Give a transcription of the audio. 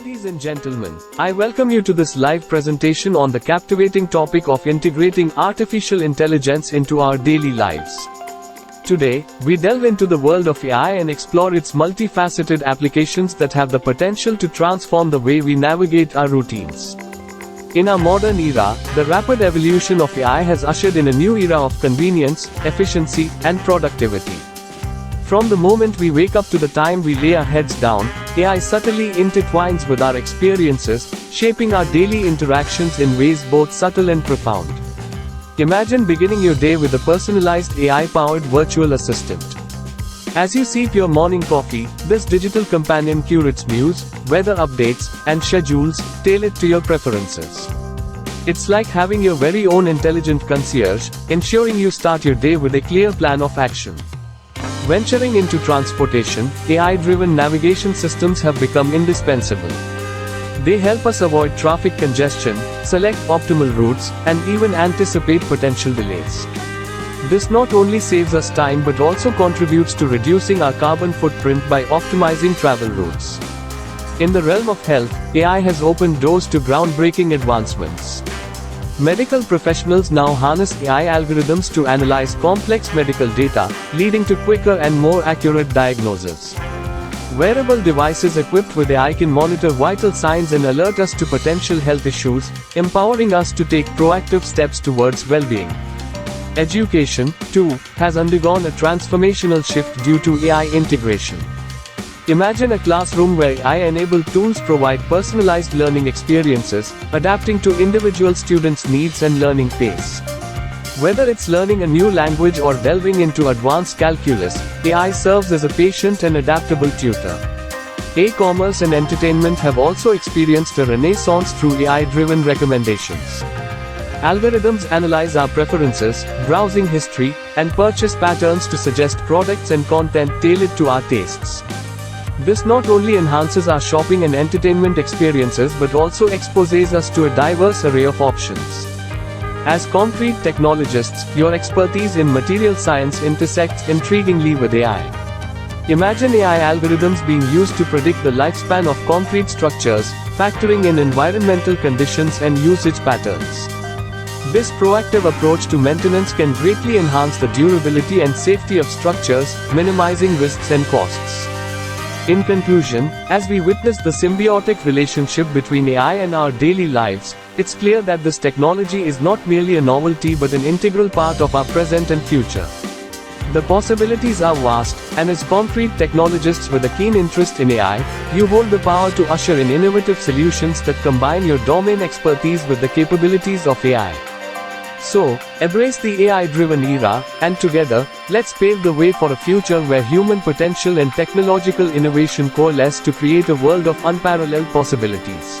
Ladies and gentlemen, I welcome you to this live presentation on the captivating topic of integrating artificial intelligence into our daily lives. Today, we delve into the world of AI and explore its multifaceted applications that have the potential to transform the way we navigate our routines. In our modern era, the rapid evolution of AI has ushered in a new era of convenience, efficiency, and productivity. From the moment we wake up to the time we lay our heads down, AI subtly intertwines with our experiences, shaping our daily interactions in ways both subtle and profound. Imagine beginning your day with a personalized AI-powered virtual assistant. As you sip your morning coffee, this digital companion curates news, weather updates, and schedules, tailored to your preferences. It's like having your very own intelligent concierge, ensuring you start your day with a clear plan of action. Venturing into transportation, AI-driven navigation systems have become indispensable. They help us avoid traffic congestion, select optimal routes, and even anticipate potential delays. This not only saves us time but also contributes to reducing our carbon footprint by optimizing travel routes. In the realm of health, AI has opened doors to groundbreaking advancements. Medical professionals now harness AI algorithms to analyze complex medical data, leading to quicker and more accurate diagnosis. Wearable devices equipped with AI can monitor vital signs and alert us to potential health issues, empowering us to take proactive steps towards well-being. Education, too, has undergone a transformational shift due to AI integration. Imagine a classroom where AI-enabled tools provide personalized learning experiences, adapting to individual students' needs and learning pace. Whether it's learning a new language or delving into advanced calculus, AI serves as a patient and adaptable tutor. E-commerce and entertainment have also experienced a renaissance through AI-driven recommendations. Algorithms analyze our preferences, browsing history, and purchase patterns to suggest products and content tailored to our tastes. This not only enhances our shopping and entertainment experiences but also exposes us to a diverse array of options. As concrete technologists, your expertise in material science intersects intriguingly with AI. Imagine AI algorithms being used to predict the lifespan of concrete structures, factoring in environmental conditions and usage patterns. This proactive approach to maintenance can greatly enhance the durability and safety of structures, minimizing risks and costs. In conclusion, as we witness the symbiotic relationship between AI and our daily lives, it's clear that this technology is not merely a novelty but an integral part of our present and future. The possibilities are vast, and as concrete technologists with a keen interest in AI, you hold the power to usher in innovative solutions that combine your domain expertise with the capabilities of AI. So, embrace the AI-driven era, and together, let's pave the way for a future where human potential and technological innovation coalesce to create a world of unparalleled possibilities.